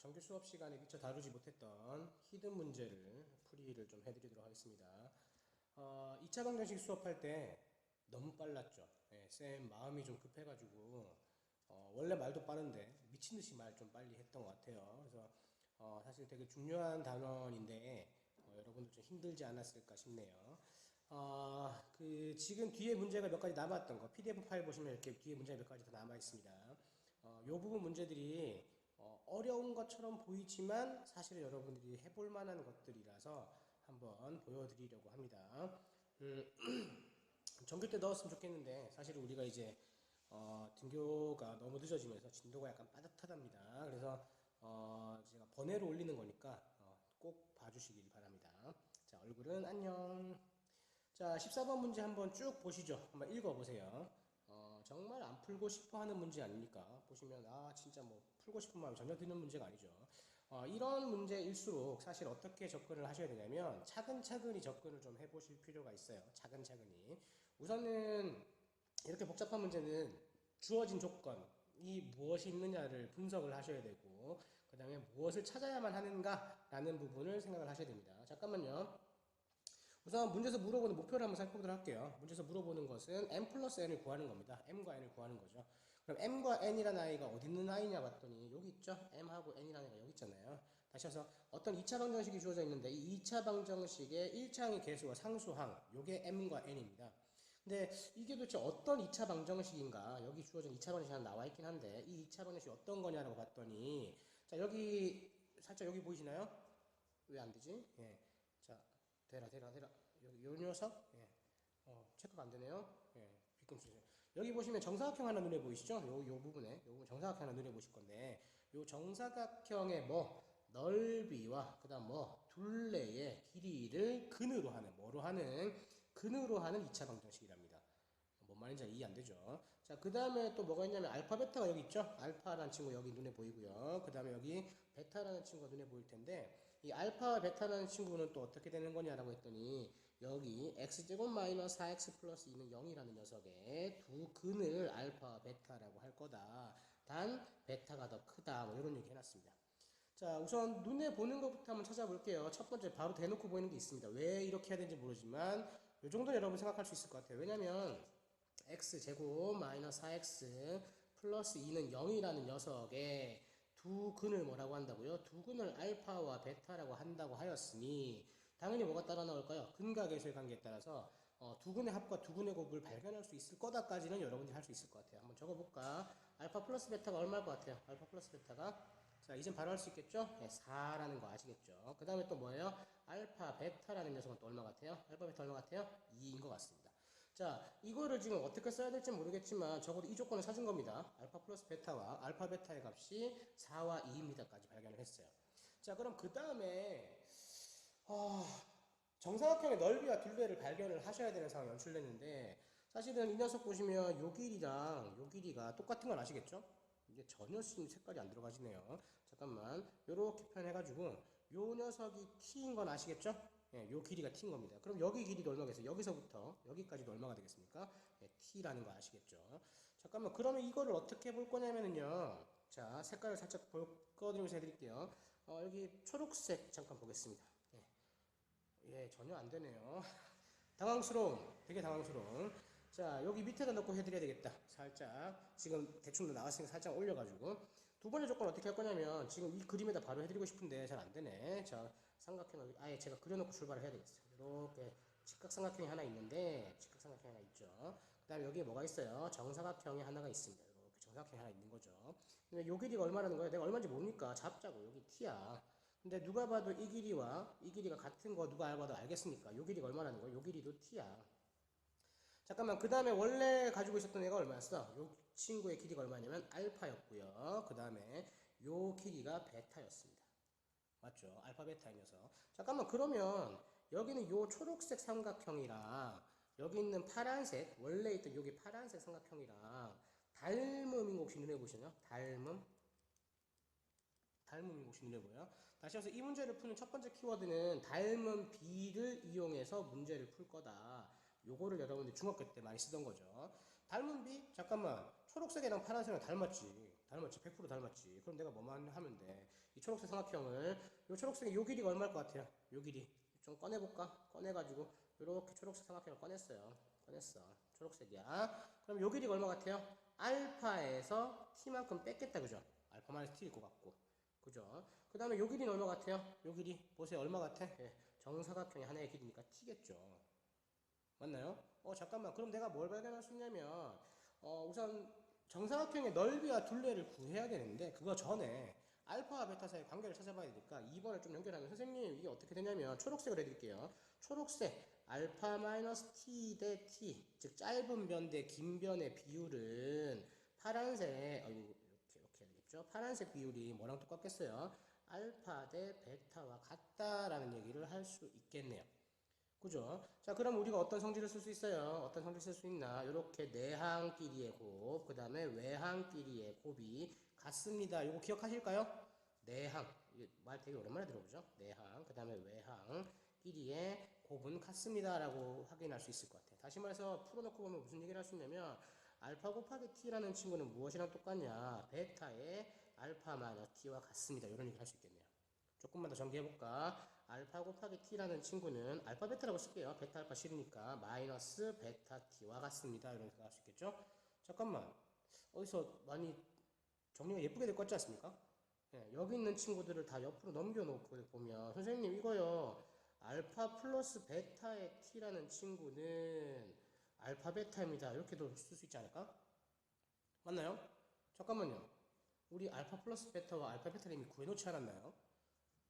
정규 수업 시간에 미처 다루지 못했던 히든 문제를 풀이를 좀 해드리도록 하겠습니다. 2차 방정식 수업할 때 너무 빨랐죠. 예, 쌤 마음이 좀 급해가지고 원래 말도 빠른데 미친듯이 말 좀 빨리 했던 것 같아요. 그래서 사실 되게 중요한 단원인데 여러분들 좀 힘들지 않았을까 싶네요. 지금 뒤에 문제가 몇 가지 남았던 거 PDF 파일 보시면 이렇게 뒤에 문제가 몇 가지 더 남아 있습니다. 요 부분 문제들이 어려운 것처럼 보이지만 사실은 여러분들이 해볼 만한 것들이라서 한번 보여드리려고 합니다. 정규 때 넣었으면 좋겠는데 사실은 우리가 이제 등교가 너무 늦어지면서 진도가 약간 빠듯하답니다. 그래서 제가 번외로 올리는 거니까 꼭 봐주시길 바랍니다. 자, 얼굴은 안녕. 자, 14번 문제 한번 쭉 보시죠. 한번 읽어보세요. 정말 안 풀고 싶어 하는 문제 아닙니까? 보시면, 진짜 뭐, 풀고 싶은 마음이 전혀 드는 문제가 아니죠. 이런 문제일수록 사실 어떻게 접근을 하셔야 되냐면, 차근차근히 접근을 좀 해보실 필요가 있어요. 차근차근히. 우선은, 이렇게 복잡한 문제는 주어진 조건이 무엇이 있느냐를 분석을 하셔야 되고, 그 다음에 무엇을 찾아야만 하는가라는 부분을 생각을 하셔야 됩니다. 잠깐만요. 우선 문제에서 물어보는 목표를 한번 살펴보도록 할게요. 문제에서 물어보는 것은 m 플러스 n을 구하는 겁니다. m과 n을 구하는 거죠. 그럼 m과 n이라는 아이가 어디 있는 아이냐 봤더니 여기 있죠. m하고 n이라는 애가 여기 있잖아요. 다시 해서 어떤 2차 방정식이 주어져 있는데 이 2차 방정식의 1차항의 개수와 상수항 요게 m과 n입니다. 근데 이게 도대체 어떤 2차 방정식인가? 여기 주어진 2차 방정식이 하나 나와 있긴 한데 이 2차 방정식이 어떤 거냐라고 봤더니 자 여기 살짝 여기 보이시나요? 왜 안 되지? 예. 자, 되라. 여기 요 녀석? 예. 체크가 안 되네요. 예. 뒤꿈치. 여기 보시면 정사각형 하나 눈에 보이시죠? 요 부분에. 요 부분 정사각형 하나 눈에 보실 건데, 요 정사각형의 뭐, 넓이와, 그 다음 뭐, 둘레의 길이를 근으로 하는, 뭐로 하는, 근으로 하는 2차 방정식이랍니다. 뭔 말인지 이해 안 되죠. 자, 그 다음에 또 뭐가 있냐면 알파 베타가 여기 있죠. 알파라는 친구 여기 눈에 보이고요. 그 다음에 여기 베타라는 친구가 눈에 보일 텐데 이 알파와 베타라는 친구는 또 어떻게 되는 거냐라고 했더니 여기 x제곱 마이너스 4x 플러스 2는 0이라는 녀석의 두 근을 알파와 베타라고 할 거다. 단 베타가 더 크다. 뭐 이런 얘기 해놨습니다. 자, 우선 눈에 보는 것부터 한번 찾아볼게요. 첫 번째 바로 대놓고 보이는 게 있습니다. 왜 이렇게 해야 되는지 모르지만 이 정도 여러분 생각할 수 있을 것 같아요. 왜냐면 x제곱 마이너스 4x 플러스 2는 0이라는 녀석의 두 근을 뭐라고 한다고요? 두 근을 알파와 베타라고 한다고 하였으니 당연히 뭐가 따라 나올까요? 근과 계수의 관계에 따라서 두 근의 합과 두 근의 곱을 발견할 수 있을 거다까지는 여러분들이 할 수 있을 것 같아요. 한번 적어볼까? 알파 플러스 베타가 얼마일 것 같아요? 알파 플러스 베타가 자, 이젠 바로 할 수 있겠죠? 네, 4라는 거 아시겠죠? 그 다음에 또 뭐예요? 알파 베타라는 녀석은 또 얼마 같아요? 알파 베타 얼마 같아요? 2인 것 같습니다. 자, 이거를 지금 어떻게 써야 될지 모르겠지만 적어도 이 조건을 찾은 겁니다. 알파 플러스 베타와 알파 베타의 값이 4와 2입니다까지 발견을 했어요. 자, 그럼 그 다음에 정사각형의 넓이와 둘레를 발견을 하셔야 되는 상황이 연출됐는데 사실은 이 녀석 보시면 요 길이랑 요 길이가 똑같은 건 아시겠죠? 이게 전혀 색깔이 안 들어가지네요. 잠깐만 요렇게 표현해가지고 요 녀석이 t인 건 아시겠죠? 예, 요 길이가 t인 겁니다. 그럼 여기 길이도 얼마겠어요? 여기서부터 여기까지도 얼마가 되겠습니까? 예, t라는 거 아시겠죠? 잠깐만 그러면 이거를 어떻게 볼 거냐면은요. 자, 색깔을 살짝 꺼드리면서 해드릴게요. 여기 초록색 잠깐 보겠습니다. 예, 전혀 안 되네요. 되게 당황스러운. 자, 여기 밑에다 넣고 해드려야 되겠다. 살짝. 지금 대충 나왔으니까 살짝 올려가지고. 두 번째 조건 어떻게 할 거냐면, 지금 이 그림에다 바로 해드리고 싶은데 잘 안 되네. 자, 삼각형을 아예 제가 그려놓고 출발을 해야 되겠어요. 이렇게 직각삼각형이 하나 있는데, 직각삼각형이 하나 있죠. 그 다음에 여기에 뭐가 있어요? 정사각형이 하나가 있습니다. 이렇게 정사각형이 하나 있는 거죠. 근데 요 길이가 얼마라는 거예요? 내가 얼마인지 모르니까 잡자고. 여기 t야. 근데 누가 봐도 이 길이와 이 길이가 같은 거 누가 봐도 알겠습니까? 요 길이가 얼마라는 거예요? 요 길이도 t야. 잠깐만 그 다음에 원래 가지고 있었던 애가 얼마였어? 요 친구의 길이가 얼마냐면 알파였고요. 그 다음에 요 길이가 베타였습니다. 맞죠? 알파 베타의 녀석. 잠깐만 그러면 여기는 요 초록색 삼각형이랑 여기 있는 파란색 원래 있던 여기 파란색 삼각형이랑 닮음인 거 혹시 눈에 보시나요? 닮음이 혹시 눈에 보여요? 다시 해서 이 문제를 푸는 첫 번째 키워드는 닮은 B를 이용해서 문제를 풀 거다. 요거를 여러분들이 중학교 때 많이 쓰던 거죠. 닮은 B? 잠깐만. 초록색이랑 파란색이랑 닮았지. 닮았지. 100% 닮았지. 그럼 내가 뭐만 하면 돼? 이 초록색 삼각형을, 요 초록색의 요 길이가 얼마일 것 같아요? 요 길이. 좀 꺼내볼까? 꺼내가지고, 요렇게 초록색 삼각형을 꺼냈어요. 꺼냈어. 초록색이야. 그럼 요 길이가 얼마 같아요? 알파에서 t만큼 뺐겠다. 그죠? 알파 마이너스 t일 것 같고. 그죠? 그 다음에 요 길이는 얼마 같아요? 요 길이. 보세요. 얼마 같아? 예, 정사각형의 하나의 길이니까 t겠죠. 맞나요? 잠깐만. 그럼 내가 뭘 발견할 수 있냐면, 우선 정사각형의 넓이와 둘레를 구해야 되는데, 그거 전에 알파와 베타 사이의 관계를 찾아봐야 되니까 2번을 좀 연결하면, 선생님, 이게 어떻게 되냐면, 초록색으로 해드릴게요. 초록색, 알파 마이너스 t 대 t, 즉, 짧은 변 대 긴 변의 비율은 파란색, 이렇게 해야 되겠죠? 파란색 비율이 뭐랑 똑같겠어요? 알파 대 베타와 같다라는 얘기를 할 수 있겠네요. 그죠? 자, 그럼 우리가 어떤 성질을 쓸 수 있어요? 어떤 성질 쓸 수 있나? 이렇게 내항끼리의 곱, 그 다음에 외항끼리의 곱이 같습니다. 이거 기억하실까요? 내항. 말 되게 오랜만에 들어보죠? 내항, 그 다음에 외항끼리의 곱은 같습니다. 라고 확인할 수 있을 것 같아요. 다시 말해서 풀어놓고 보면 무슨 얘기를 할 수 있냐면, 알파 곱하기 t라는 친구는 무엇이랑 똑같냐? 베타의 알파 마이너스 t와 같습니다. 이런 얘기를 할 수 있겠네요. 조금만 더 정리해볼까? 알파 곱하기 t라는 친구는 알파 베타라고 쓸게요. 베타 알파 싫으니까 마이너스 베타 t와 같습니다. 이런 식으로 할 수 있겠죠? 잠깐만. 어디서 많이 정리가 예쁘게 될 것 같지 않습니까? 예, 여기 있는 친구들을 다 옆으로 넘겨놓고 보면 선생님 이거요. 알파 플러스 베타의 t라는 친구는 알파 베타입니다. 이렇게도 쓸 수 있지 않을까? 맞나요? 잠깐만요. 우리 알파 플러스 베타와 알파 베타를 이미 구해놓지 않았나요?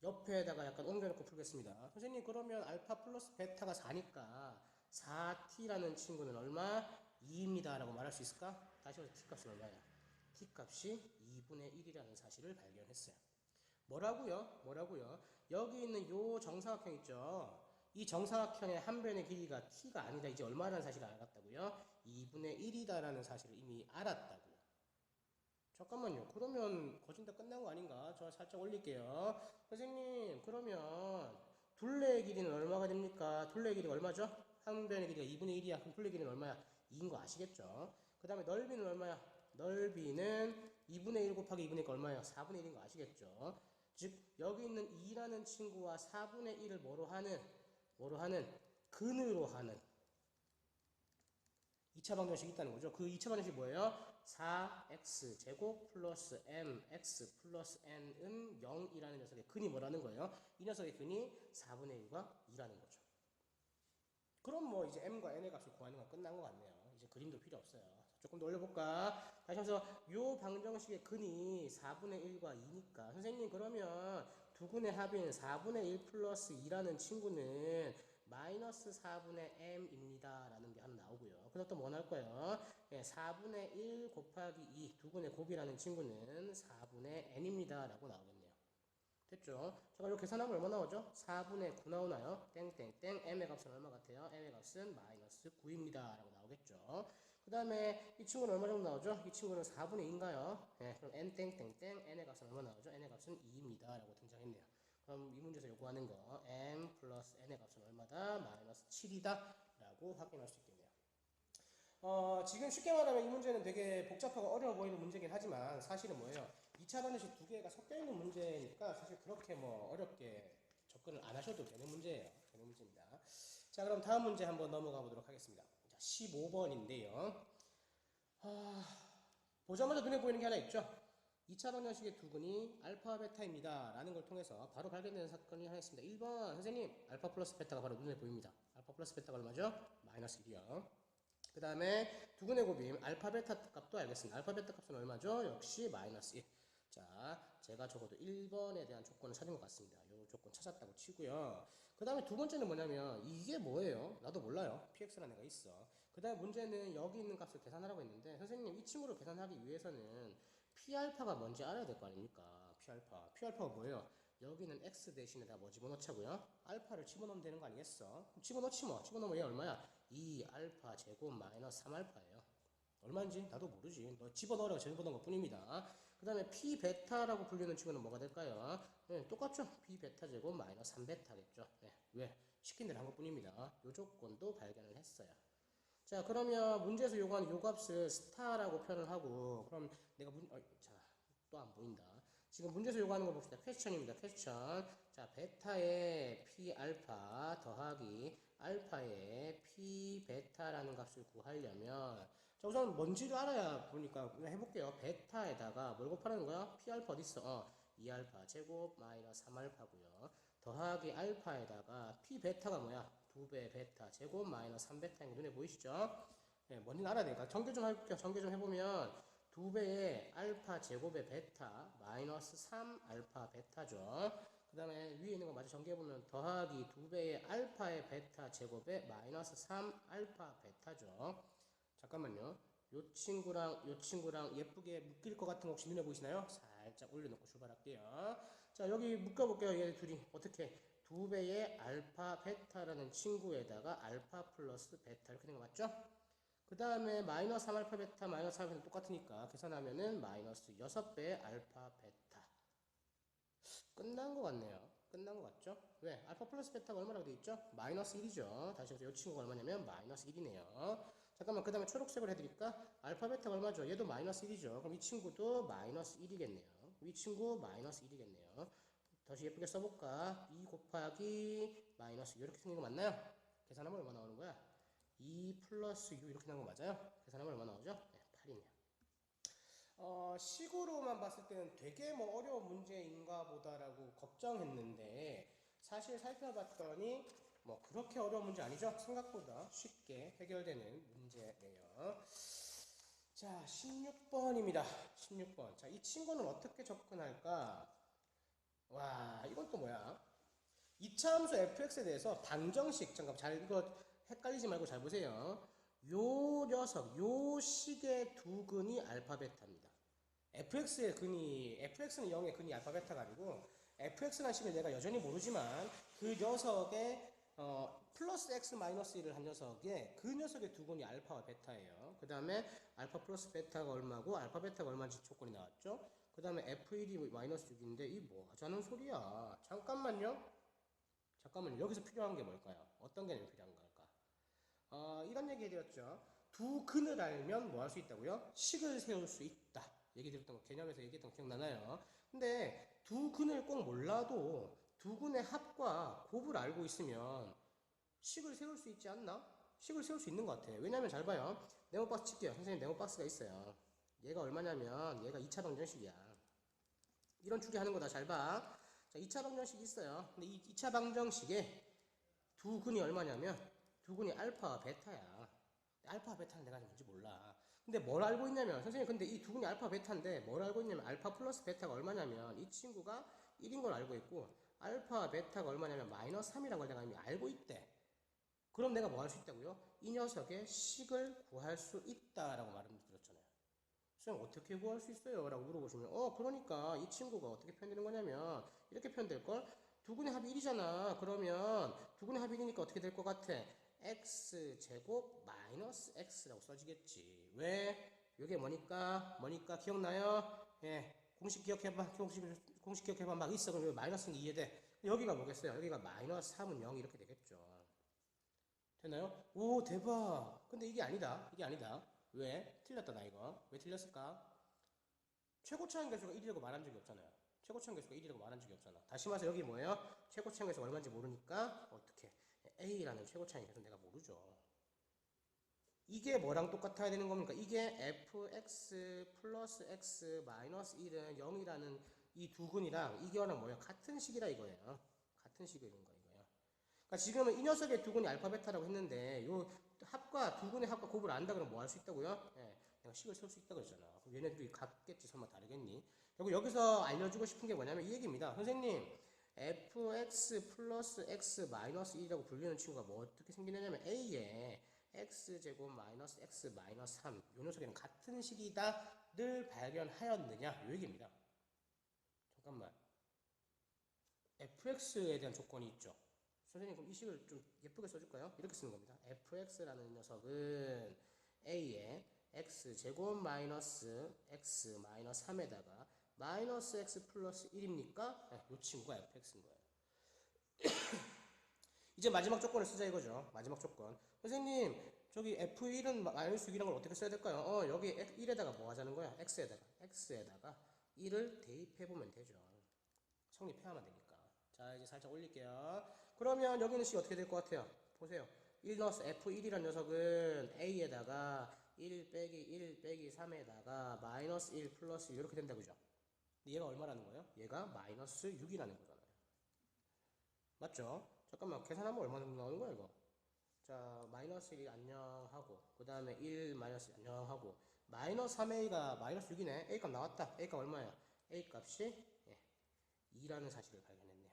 옆에다가 약간 옮겨놓고 풀겠습니다. 선생님 그러면 알파 플러스 베타가 4니까 4t라는 친구는 얼마? 2입니다 라고 말할 수 있을까? 다시 해서 t값은 얼마야? t값이 2분의 1이라는 사실을 발견했어요. 뭐라고요? 여기 있는 요 정사각형 있죠? 이 정사각형의 한 변의 길이가 t가 아니다. 이제 얼마라는 사실을 알았다고요? 2분의 1이다라는 사실을 이미 알았다고요. 잠깐만요. 그러면 거진다 끝난 거 아닌가? 저 살짝 올릴게요. 선생님, 그러면 둘레의 길이는 얼마가 됩니까? 둘레의 길이가 얼마죠? 한 변의 길이가 2분의 1이야. 그럼 둘레의 길이는 얼마야? 2인 거 아시겠죠? 그 다음에 넓이는 얼마야? 넓이는 2분의 1 곱하기 2분의 1가 얼마예요? 4분의 1인 거 아시겠죠? 즉, 여기 있는 2라는 친구와 4분의 1을 뭐로 하는? 근으로 하는 2차 방정식이 있다는 거죠. 그 2차 방정식이 뭐예요? 4x 제곱 플러스 mx 플러스 n은 0이라는 녀석의 근이 뭐라는 거예요? 이 녀석의 근이 4분의 1과 2라는 거죠. 그럼 뭐 이제 m과 n의 값을 구하는 건 끝난 것 같네요. 이제 그림도 필요 없어요. 조금 더 올려볼까? 다시 한번 요 방정식의 근이 4분의 1과 2니까 선생님 그러면 두 근의 합인 4분의 1 플러스 2라는 친구는 마이너스 4분의 m입니다 라는 게 하나 나오고요. 그래서 또 뭐 나올 거예요? 4분의 1 곱하기 2 두 근의 곱이라는 친구는 4분의 n입니다 라고 나오겠네요. 됐죠? 자, 그럼 계산하면 얼마 나오죠? 4분의 9 나오나요? 땡땡땡 m의 값은 얼마 같아요? m의 값은 마이너스 9입니다 라고 나오겠죠. 그 다음에 이 친구는 얼마 정도 나오죠? 이 친구는 4분의 2인가요? 그럼 n 땡땡땡 n의 값은 얼마 나오죠? n의 값은 2입니다 라고 등장했네요. 그럼 이 문제에서 요구하는 거 m 플러스 n의 값은 얼마다? 마이너스 7이다 라고 확인할 수 있겠네요. 지금 쉽게 말하면 이 문제는 되게 복잡하고 어려워 보이는 문제긴 하지만 사실은 뭐예요? 2차 방정식 두 개가 섞여 있는 문제니까 사실 그렇게 뭐 어렵게 접근을 안 하셔도 되는 문제예요. 되는 문제입니다. 자, 그럼 다음 문제 한번 넘어가 보도록 하겠습니다. 자, 15번인데요. 보자마자 눈에 보이는 게 하나 있죠? 2차 방정식의 두 근이 알파 베타입니다 라는 걸 통해서 바로 발견되는 사건이 하나 있습니다. 1번 선생님 알파 플러스 베타가 바로 눈에 보입니다. 알파 플러스 베타가 얼마죠? 마이너스 1이요. 그 다음에 두 근의 곱임 알파 베타 값도 알겠습니다. 알파 베타 값은 얼마죠? 역시 마이너스 1. 자, 제가 적어도 1번에 대한 조건을 찾은 것 같습니다. 요 조건 찾았다고 치고요. 그 다음에 두 번째는 뭐냐면 이게 뭐예요? 나도 몰라요. px라는 애가 있어. 그 다음에 문제는 여기 있는 값을 계산하라고 했는데 선생님 이 친구를 계산하기 위해서는 p알파가 뭔지 알아야 될 거 아닙니까? p알파가 뭐예요? 여기는 x 대신에다 뭐 집어넣자고요? 알파를 집어넣으면 되는 거 아니겠어? 집어넣지 뭐. 집어넣으면 얘 얼마야? 2알파 제곱 마이너스 3알파예요. 얼마인지 나도 모르지. 너 집어넣으라고 집어넣은 것 뿐입니다. 그 다음에 p 베타라고 불리는 친구는 뭐가 될까요? 네, 똑같죠? p 베타 제곱 마이너스 3베타겠죠. 네, 왜? 시킨 대로 한 것 뿐입니다. 요 조건도 발견을 했어요. 자, 그러면 문제에서 요구하는 요 값을 스타라고 표현을 하고, 그럼 내가 자, 또 안 보인다. 지금 문제에서 요구하는 거 봅시다. 퀘스천입니다. 퀘스천. 자, 베타의 p 알파 더하기 알파의 p 베타라는 값을 구하려면, 자, 우선 뭔지를 알아야 보니까 그냥 해볼게요. 베타에다가 뭘 곱하라는 거야? p 알파 어딨어? 2알파 제곱 마이너스 3알파고요. 더하기 알파에다가 p 베타가 뭐야? 2배 베타 제곱 마이너스 3베타인 거 눈에 보이시죠? 네, 뭔지 알아야 되니까 전개 좀 해볼게요. 전개 좀 해보면 2배의 알파 제곱의 베타 마이너스 3 알파 베타죠. 그 다음에 위에 있는 거 마저 전개해보면 더하기 2배의 알파의 베타 제곱의 마이너스 3 알파 베타죠. 잠깐만요. 요 친구랑 예쁘게 묶일 것 같은 거 혹시 눈에 보이시나요? 살짝 올려놓고 출발할게요. 자, 여기 묶어볼게요. 얘 둘이 어떻게 2배의 알파 베타라는 친구에다가 알파 플러스 베타 이렇게 된 거 맞죠? 그 다음에 마이너스 3알파 베타 마이너스 3알파 똑같으니까 계산하면은 마이너스 6배 알파 베타. 끝난 것 같네요. 끝난 것 같죠? 왜? 알파 플러스 베타가 얼마라고 되어 있죠? 마이너스 1이죠. 다시 해서 이 친구가 얼마냐면 마이너스 1이네요. 잠깐만, 그 다음에 초록색으로 해드릴까? 알파 베타가 얼마죠? 얘도 마이너스 1이죠. 그럼 이 친구도 마이너스 1이겠네요. 이 친구 마이너스 1이겠네요. 다시 예쁘게 써볼까? 2 곱하기 마이너스 2 이렇게 생긴 거 맞나요? 계산하면 얼마 나오는 거야? 2 플러스 6 이렇게 나온 거 맞아요? 계산하면 얼마 나오죠? 네, 8이네요. 식으로만 봤을 때는 되게 뭐 어려운 문제인가 보다라고 걱정했는데 사실 살펴봤더니 뭐 그렇게 어려운 문제 아니죠? 생각보다 쉽게 해결되는 문제네요. 자, 16번입니다. 16번. 자, 이 친구는 어떻게 접근할까? 와, 이건 또 뭐야? 이차 함수 fx에 대해서 방정식, 잠깐 잘 이거 헷갈리지 말고 잘 보세요. 요 녀석, 요 식의 두 근이 알파 베타입니다. fx의 근이, fx는 0의 근이 알파 베타가 아니고 fx라는 식을 내가 여전히 모르지만 그 녀석의 플러스 x 마이너스 1을 한 녀석의 그 녀석의 두 근이 알파와 베타예요. 그 다음에 알파 플러스 베타가 얼마고 알파 베타가 얼마인지 조건이 나왔죠. 그 다음에 f1이 마이너스 6인데 이 뭐 하자는 소리야. 잠깐만요. 여기서 필요한 게 뭘까요? 어떤 개념이 필요한 걸까? 이런 얘기 해드렸죠. 두 근을 알면 뭐 할 수 있다고요? 식을 세울 수 있다. 얘기 드렸던 거, 개념에서 얘기했던 거 기억나나요? 근데 두 근을 꼭 몰라도 두 근의 합과 곱을 알고 있으면 식을 세울 수 있지 않나? 식을 세울 수 있는 것 같아. 왜냐면 잘 봐요. 네모박스 칠게요. 선생님 네모박스가 있어요. 얘가 얼마냐면 얘가 2차 방정식이야. 이런 추리하는 거다. 잘 봐. 자, 2차 방정식이 있어요. 근데 이 2차 방정식에 두 근이 얼마냐면 두 근이 알파와 베타야. 알파와 베타는 내가 뭔지 몰라. 근데 뭘 알고 있냐면 선생님 근데 이 두 근이 알파 베타인데 뭘 알고 있냐면 알파 플러스 베타가 얼마냐면 이 친구가 1인 걸 알고 있고 알파 베타가 얼마냐면 마이너스 3이라는 걸 내가 이미 알고 있대. 그럼 내가 뭐 할 수 있다고요? 이 녀석의 식을 구할 수 있다라고 말씀드렸잖아요. 선생님 어떻게 구할 수 있어요? 라고 물어보시면 그러니까 이 친구가 어떻게 표현되는 거냐면 이렇게 표현될걸? 두 근의 합이 1이잖아. 그러면 두 근의 합이 1이니까 어떻게 될 것 같아? x제곱 마이너스 x라고 써지겠지. 왜? 이게 뭐니까 기억나요? 예, 공식 기억해봐. 공식 기억해봐. 막 있어. 그럼 마이너스는 이해돼. 여기가 뭐겠어요? 여기가 마이너스 3은 0 이렇게 되겠죠. 되나요? 오, 대박. 근데 이게 아니다. 왜? 틀렸다, 나 이거. 왜 틀렸을까? 최고차항 계수가 1이라고 말한 적이 없잖아요. 최고차항 계수가 1이라고 말한 적이 없잖아. 다시 말해서 여기 뭐예요? 최고차항 계수가 얼마인지 모르니까 어떻게 A라는 최고차항 계수 내가 모르죠. 이게 뭐랑 똑같아야 되는 겁니까? 이게 fx 플러스 x 마이너스 1은 0이라는 이 두 근이랑 이거랑 뭐예요? 같은 식이라 이거예요. 같은 식이라는 거예요. 그러니까 지금은 이 녀석의 두 근이 알파 베타라고 했는데 요 합과 두 근의 합과 곱을 안다 그러면 뭐 할 수 있다고요? 예, 내가 식을 세울 수 있다고 했잖아. 그럼 얘네들이 같겠지. 설마 다르겠니? 그리고 여기서 알려주고 싶은 게 뭐냐면 이 얘기입니다. 선생님 fx 플러스 x 마이너스 1이라고 불리는 친구가 뭐 어떻게 생기냐면 a에 x제곱 마이너스 x 마이너스 3 요 녀석에는 같은 식이다를 발견하였느냐 요 얘기입니다. 잠깐만 fx에 대한 조건이 있죠. 선생님 그럼 이 식을 좀 예쁘게 써줄까요? 이렇게 쓰는 겁니다. fx라는 녀석은 a에 x제곱 마이너스 x 마이너스 3에다가 마이너스 x 플러스 1입니까? 네, 이 친구가 fx인 거예요. 이제 마지막 조건을 쓰자 이거죠. 마지막 조건. 선생님 저기 f1은 마이너스 6이라는 걸 어떻게 써야 될까요? 여기 1에다가 뭐 하자는 거야? x에다가 1을 대입해보면 되죠. 성립해야만 되니까. 자, 이제 살짝 올릴게요. 그러면 여기는 C 어떻게 될 것 같아요? 보세요. 1 넣어서 F1이란 녀석은 A에다가 1 빼기 1 빼기 3에다가 마이너스 1 플러스 1 이렇게 된다, 그죠? 얘가 얼마라는 거예요? 얘가 마이너스 6이라는 거잖아요. 맞죠? 잠깐만, 계산하면 얼마 정도 나오는 거야, 이거? 자, 마이너스 1 안녕하고, 그 다음에 1 마이너스 안녕하고, 마이너스 3a가 마이너스 6이네. a 값 나왔다. a 값 얼마야? a 값이 2라는 사실을 발견했네요.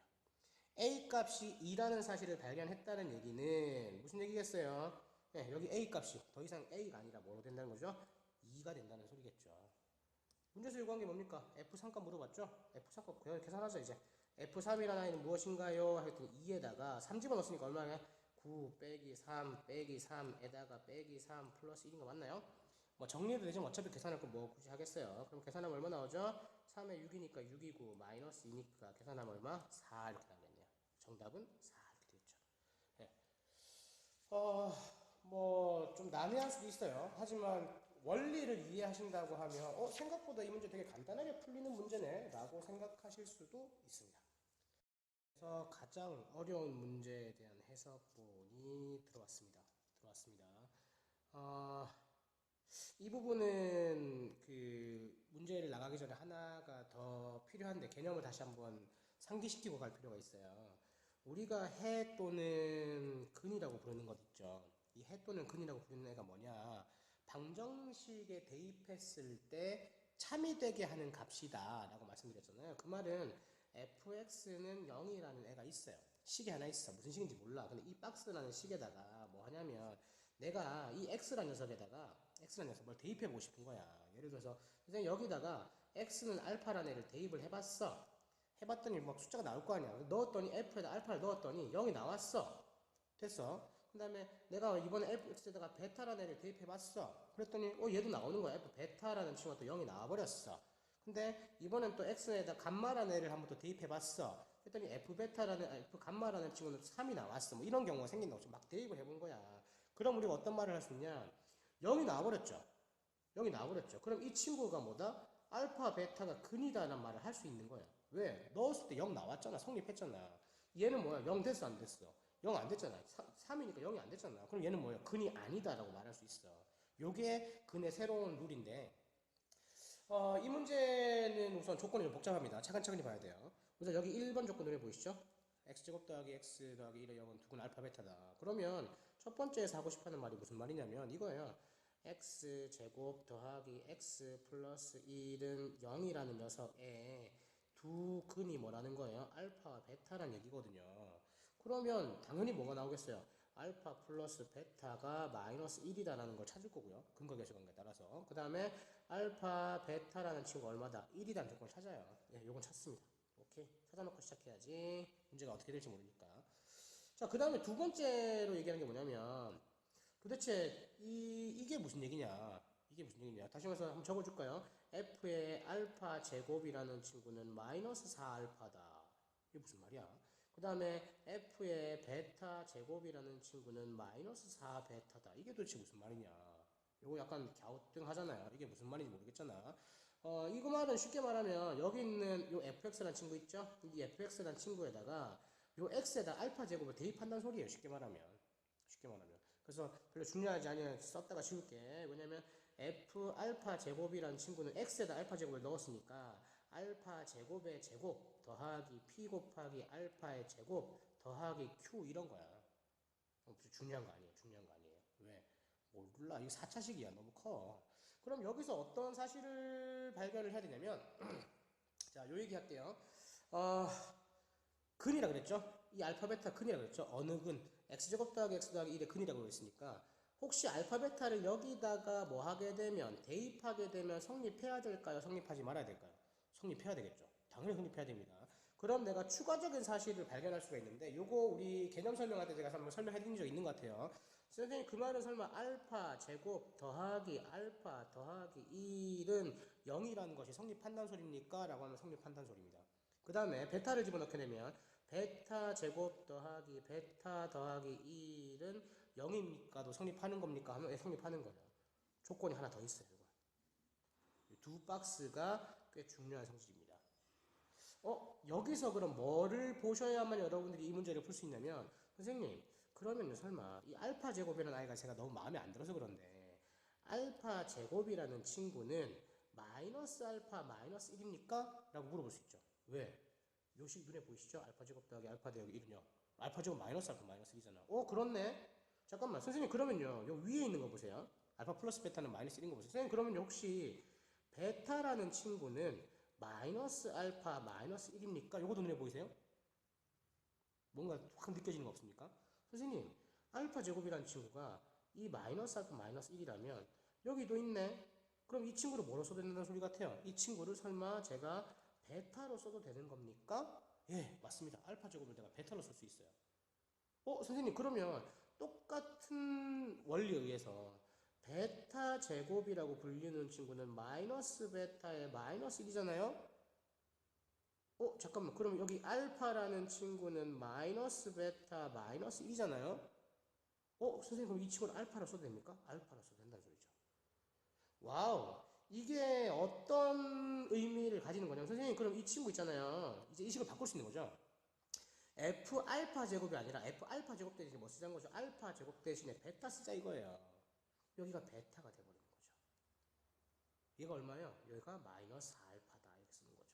a 값이 2라는 사실을 발견했다는 얘기는 무슨 얘기겠어요? 네, 여기 a 값이 더 이상 a가 아니라 뭐로 된다는 거죠? 2가 된다는 소리겠죠. 문제에서 요구한 게 뭡니까? F3값 물어봤죠? F3값 그냥 계산하자 이제. F3이라는 아이는 무엇인가요? 했더니 2에다가 3 집어넣었으니까 얼마냐? 9 빼기 3 빼기 3에다가 빼기 3 플러스 1인 거 맞나요? 뭐 정리해도 되지만 어차피 계산할 거 뭐 굳이 하겠어요. 그럼 계산하면 얼마 나오죠? 3에 6이니까 6이고 마이너스 2니까 계산하면 얼마? 4 이렇게 나오겠네요. 정답은 4 이렇게 되겠죠. 네. 뭐 좀 난해할 수도 있어요. 하지만 원리를 이해하신다고 하면 생각보다 이 문제 되게 간단하게 풀리는 문제네 라고 생각하실 수도 있습니다. 그래서 가장 어려운 문제에 대한 해석본이 들어왔습니다. 이 부분은 그 문제를 나가기 전에 하나가 더 필요한데 개념을 다시 한번 상기시키고 갈 필요가 있어요. 우리가 해 또는 근이라고 부르는 것 있죠. 이 해 또는 근이라고 부르는 애가 뭐냐? 방정식에 대입했을 때 참이되게 하는 값이다 라고 말씀드렸잖아요. 그 말은 fx는 0이라는 애가 있어요. 식이 하나 있어. 무슨 식인지 몰라. 근데 이 박스라는 식에다가 뭐 하냐면 내가 이 x라는 녀석에다가 x라는 녀석 뭘 대입해보고 싶은 거야. 예를 들어서 선생님 여기다가 x는 알파라는 애를 대입을 해봤어. 해봤더니 막 숫자가 나올 거 아니야. 넣었더니 f에다 알파를 넣었더니 0이 나왔어. 됐어. 그 다음에 내가 이번에 fx에다가 베타라는 애를 대입해봤어. 그랬더니 얘도 나오는 거야. f 베타라는 친구가 또 0이 나와버렸어. 근데 이번엔 또 x에다 감마라는 애를 한번 또 대입해봤어. 그랬더니 f 베타라는 f 감마라는 친구는 3이 나왔어. 뭐 이런 경우가 생긴다고 지금 막 대입을 해본 거야. 그럼 우리가 어떤 말을 할 수 있냐? 0이 나와버렸죠. 0이 나와버렸죠. 그럼 이 친구가 뭐다? 알파 베타가 근이다라는 말을 할 수 있는 거야. 왜? 넣었을 때 0 나왔잖아. 성립했잖아. 얘는 뭐야? 0 됐어 안 됐어? 0 안 됐잖아. 3이니까 0이 안 됐잖아. 그럼 얘는 뭐야? 근이 아니다라고 말할 수 있어. 요게 근의 새로운 룰인데 이 문제는 우선 조건이 좀 복잡합니다. 차근차근히 봐야 돼요. 우선 여기 1번 조건 눈에 보이시죠? x제곱 더하기 x 더하기 1의 0은 두근 알파 베타다. 그러면 첫 번째에서 하고 싶어하는 말이 무슨 말이냐면 이거예요. x제곱 더하기 x 플러스 1은 0이라는 녀석의 두 근이 뭐라는 거예요? 알파와 베타라는 얘기거든요. 그러면 당연히 뭐가 나오겠어요? 알파 플러스 베타가 마이너스 1이다라는 걸 찾을 거고요. 근거 계수관계에 따라서. 그 다음에 알파 베타라는 친구가 얼마다? 1이라는 조건을 찾아요. 예, 요건 찾습니다. 오케이. 찾아놓고 시작해야지. 문제가 어떻게 될지 모르니까. 자, 그 다음에 두 번째로 얘기하는 게 뭐냐면 도대체 이게 무슨 얘기냐? 이게 무슨 얘기냐? 다시 한번 한번 적어줄까요? f의 알파 제곱이라는 친구는 마이너스 4알파다. 이게 무슨 말이야? 그 다음에 f의 베타 제곱이라는 친구는 마이너스 4베타다. 이게 도대체 무슨 말이냐? 이거 약간 갸우뚱하잖아요. 이게 무슨 말인지 모르겠잖아. 이거 말은 쉽게 말하면 여기 있는 요 fx라는 친구 있죠? 이 fx라는 친구에다가 요 x에다 알파 제곱을 대입한다는 소리예요. 쉽게 말하면. 그래서 별로 중요하지 않으면 썼다가 지울게. 왜냐면 f 알파 제곱이라는 친구는 x에다 알파 제곱을 넣었으니까 알파 제곱의 제곱 더하기 p 곱하기 알파의 제곱 더하기 q 이런 거야. 중요한 거 아니에요. 왜? 몰라. 이거 4차식이야. 너무 커. 그럼 여기서 어떤 사실을 발견을 해야 되냐면 자, 요 얘기 할게요. 근이라 그랬죠? 이 알파 베타 근이라 그랬죠? 어느 근? x제곱 더하기 x 더하기 1의 근이라고 그랬으니까 혹시 알파 베타를 여기다가 뭐 하게 되면 대입하게 되면 성립해야 될까요? 성립하지 말아야 될까요? 성립해야 되겠죠. 당연히 성립해야 됩니다. 그럼 내가 추가적인 사실을 발견할 수가 있는데 요거 우리 개념 설명할 때 제가 한번 설명해 드린 적 있는 것 같아요. 선생님 그 말은 설마 알파 제곱 더하기 알파 더하기 1은 0이라는 것이 성립 판단소리입니까? 라고 하면 성립 판단소리입니다. 그 다음에 베타를 집어넣게 되면 베타 제곱 더하기 베타 더하기 1은 0입니까?도 성립하는 겁니까? 하면 성립하는 거예요. 조건이 하나 더 있어요. 두 박스가 꽤 중요한 성질입니다. 여기서 그럼 뭐를 보셔야만 여러분들이 이 문제를 풀 수 있냐면, 선생님, 그러면 설마 이 알파 제곱이라는 아이가 제가 너무 마음에 안 들어서 그런데, 알파 제곱이라는 친구는 마이너스 알파 마이너스 1입니까? 라고 물어볼 수 있죠. 왜? 요식 눈에 보이시죠? 알파 제곱 더하기 알파 더하기 1은요. 알파 제곱 마이너스 알파 마이너스 1이잖아. 그렇네? 잠깐만, 선생님, 그러면요. 요 위에 있는 거 보세요. 알파 플러스 베타는 마이너스 1인 거 보세요. 선생님, 그러면 혹시 베타라는 친구는 마이너스 알파 마이너스 1입니까? 요것도 눈에 보이세요? 뭔가 확 느껴지는 거 없습니까? 선생님, 알파 제곱이라는 친구가 이 마이너스 알파 마이너스 1이라면 여기도 있네? 그럼 이 친구를 뭐로 써도 된다는 소리 같아요? 이 친구를 설마 제가 베타로 써도 되는 겁니까? 예, 맞습니다. 알파 제곱을 내가 베타로 쓸 수 있어요. 선생님, 그러면 똑같은 원리에 의해서 베타 제곱이라고 불리는 친구는 마이너스 베타의 마이너스 1이잖아요? 잠깐만. 그럼 여기 알파라는 친구는 마이너스 베타 마이너스 1이잖아요? 선생님, 그럼 이 친구는 알파로 써도 됩니까? 알파로 써도 된다는 소리죠. 와우. 이게 어떤 의미를 가지는 거냐면, 선생님, 그럼 이 친구 있잖아요. 이제 이 식을 바꿀 수 있는 거죠. F 알파 제곱이 아니라 F 알파 제곱 대신에 뭐 쓰자는 거죠? 알파 제곱 대신에 베타 쓰자 이거예요. 여기가 베타가 돼버리는 거죠. 얘가 얼마예요? 여기가 마이너스 4알파다. 이렇게 쓰는 거죠.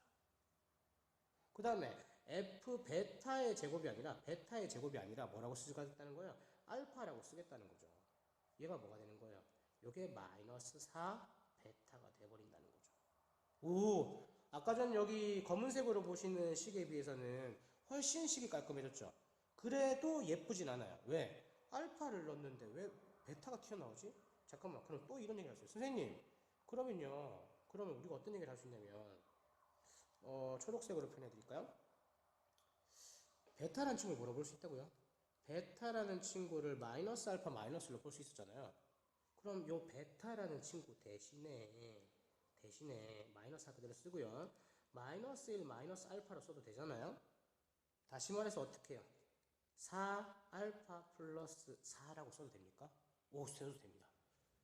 그 다음에 F 베타의 제곱이 아니라 뭐라고 쓰겠다는 거예요? 알파라고 쓰겠다는 거죠. 얘가 뭐가 되는 거예요? 이게 마이너스 4 베타가 돼버린다는 거죠. 오, 아까 전 여기 검은색으로 보시는 식에 비해서는 훨씬 식이 깔끔해졌죠. 그래도 예쁘진 않아요. 왜? 알파를 넣었는데 왜 베타가 튀어나오지? 잠깐만, 그럼 또 이런 얘기를 할 수 있어요. 선생님, 그러면 우리가 어떤 얘기를 할 수 있냐면, 초록색으로 표현해 드릴까요? 베타라는 친구를 뭐라고 볼 수 있다고요? 베타라는 친구를 마이너스 알파 마이너스로 볼 수 있었잖아요. 그럼 요 베타라는 친구 대신에 마이너스 알파 그대로 쓰고요. 마이너스 1 마이너스 알파로 써도 되잖아요. 다시 말해서 어떻게 해요? 4 알파 플러스 4라고 써도 됩니까? 써도 됩니다.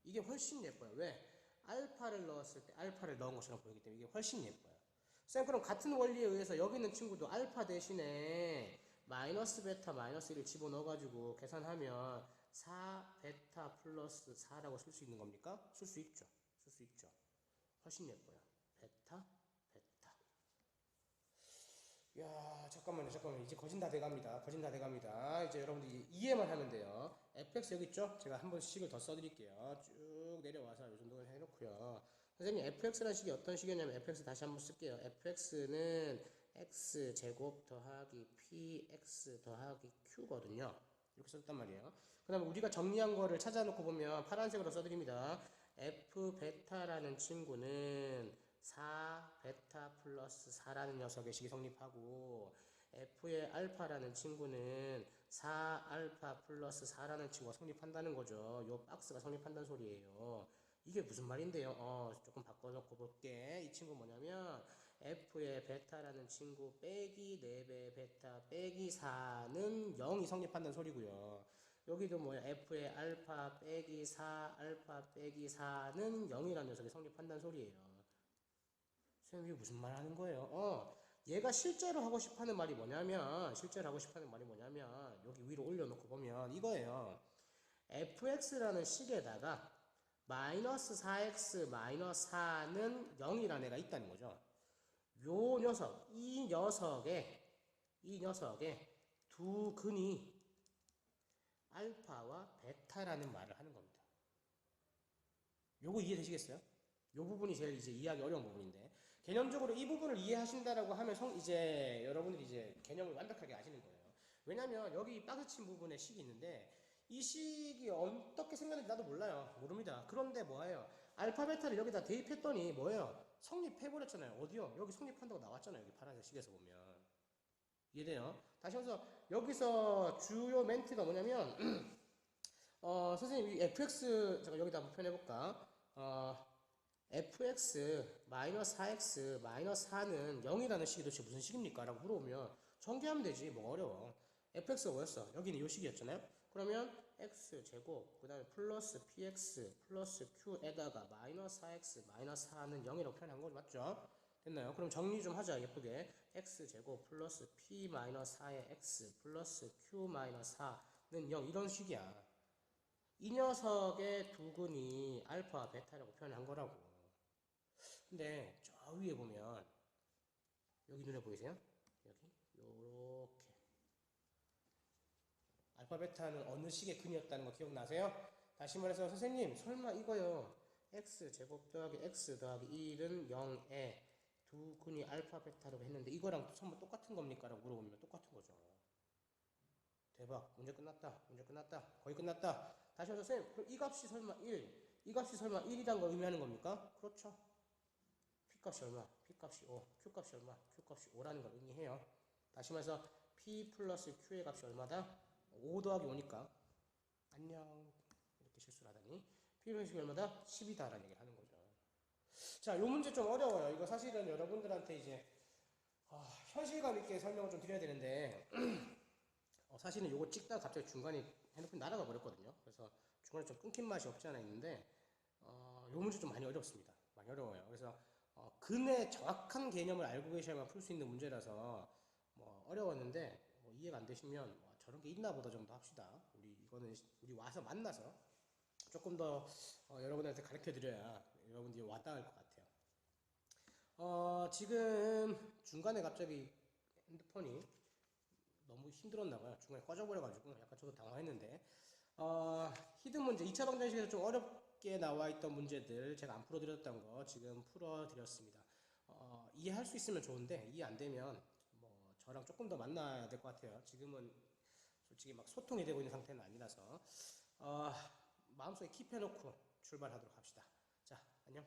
이게 훨씬 예뻐요. 왜? 알파를 넣었을 때 알파를 넣은 것처럼 보이기 때문에 이게 훨씬 예뻐요. 쌤, 그럼 같은 원리에 의해서 여기 있는 친구도 알파 대신에 마이너스 베타 마이너스 1을 집어넣어가지고 계산하면 4 베타 플러스 4라고 쓸 수 있는 겁니까? 쓸 수 있죠. 훨씬 예뻐요. 베타, 베타. 야, 잠깐만요. 이제 거진 다 돼갑니다. 이제 여러분들 이해만 하면 돼요. fx 여기 있죠? 제가 한번 식을 더 써드릴게요. 쭉 내려와서 이 정도 해놓고요. 선생님, fx라는 식이 어떤 식이냐면 fx 다시 한번 쓸게요. fx는 x 제곱 더하기 px 더하기 q거든요. 이렇게 썼단 말이에요. 그 다음에 우리가 정리한 거를 찾아놓고 보면 파란색으로 써드립니다. f 베타라는 친구는 4 베타 플러스 4라는 녀석의 식이 성립하고, f의 알파라는 친구는 4 알파 플러스 4라는 친구가 성립한다는 거죠. 요 박스가 성립한다는 소리예요. 이게 무슨 말인데요? 조금 바꿔놓고 볼게. 이 친구 뭐냐면 f의 베타라는 친구 빼기 4배 베타 빼기 4는 0이 성립한다는 소리고요. 여기도 뭐야? f의 알파 빼기 4 알파 빼기 4는 0이라는 녀석이 성립한다는 소리예요. 선생님, 이게 무슨 말 하는 거예요? 얘가 실제로 하고 싶어 하는 말이 뭐냐면, 여기 위로 올려놓고 보면 이거예요. fx라는 식에다가 마이너스 4x 마이너스 4는 0이라는 애가 있다는 거죠. 이 녀석의 두 근이 알파와 베타라는 말을 하는 겁니다. 요거 이해되시겠어요? 요 부분이 제일 이제 이해하기 어려운 부분인데, 개념적으로 이 부분을 이해하신다라고 하면 이제 여러분들이 이제 개념을 완벽하게 아시는 거예요. 왜냐면 여기 박스 친 부분에 식이 있는데, 이 식이 어떻게 생겼는지 나도 몰라요. 모릅니다. 그런데 뭐예요? 알파 베타를 여기다 대입했더니 뭐예요? 성립해버렸잖아요. 어디요? 여기 성립한다고 나왔잖아요. 여기 파란색 식에서 보면. 이해돼요? 다시 해서 여기서 주요 멘트가 뭐냐면 선생님 이 fx 제가 여기다 한번 표현해볼까? fx 마이너스 4x 마이너스 4는 0이라는 식이 도대체 무슨 식입니까? 라고 물어보면 전개하면 되지. 뭐 어려워. fx가 뭐였어? 여기는 이 식이었잖아요. 그러면 x 제곱 그 다음에 플러스 px 플러스 q에다가 마이너스 4x 마이너스 4는 0이라고 표현한 거 맞죠? 됐나요? 그럼 정리 좀 하자, 예쁘게. x제곱 플러스 p 마이너스 4의 x 플러스 q 마이너스 4는 0, 이런 식이야. 이 녀석의 두근이 알파, 베타라고 표현한 거라고. 근데 저 위에 보면 여기 눈에 보이세요? 여기 요렇게 알파, 베타는 어느 식의 근이었다는 거 기억나세요? 다시 말해서 선생님 설마 이거요, x제곱 더하기 x 더하기 1은 0에 두 근이 알파, 베타라고 했는데 이거랑 설마 똑같은 겁니까? 라고 물어보면 똑같은 거죠. 대박, 문제 끝났다, 문제 끝났다, 거의 끝났다. 다시 말해서 선생님, 그럼 이 값이 설마 1, 이 값이 설마 1이란 걸 의미하는 겁니까? 그렇죠. P값이 얼마? P값이 5, Q값이 얼마? Q값이 5라는 걸 의미해요. 다시 말해서 P 플러스 Q의 값이 얼마다? 5 더하기 5니까 안녕, 이렇게 실수를 하다니. P 플러스 Q 얼마다? 10이다 라는 얘기를 하는 거죠. 자, 요 문제 좀 어려워요. 이거 사실은 여러분들한테 이제 현실감 있게 설명을 좀 드려야 되는데 사실은 요거 찍다가 갑자기 중간에 핸드폰이 날아가 버렸거든요. 그래서 중간에 좀 끊긴 맛이 없지 않아 있는데 요 문제 좀 많이 어렵습니다. 많이 어려워요. 그래서 근의 정확한 개념을 알고 계셔야만 풀 수 있는 문제라서 뭐 어려웠는데 뭐 이해가 안 되시면 뭐 저런 게 있나 보다 정도 합시다. 우리 와서 만나서 조금 더 여러분들한테 가르쳐 드려야 여러분들이 와닿을 것 같아요. 지금 중간에 갑자기 핸드폰이 너무 힘들었나 봐요. 중간에 꺼져버려가지고 약간 저도 당황했는데 히든 문제 2차 방정식에서 좀 어렵게 나와 있던 문제들 제가 안 풀어드렸던 거 지금 풀어드렸습니다. 이해할 수 있으면 좋은데 이해 안 되면 뭐 저랑 조금 더 만나야 될 것 같아요. 지금은 솔직히 막 소통이 되고 있는 상태는 아니라서 마음속에 킵해놓고 출발하도록 합시다. 자, 안녕.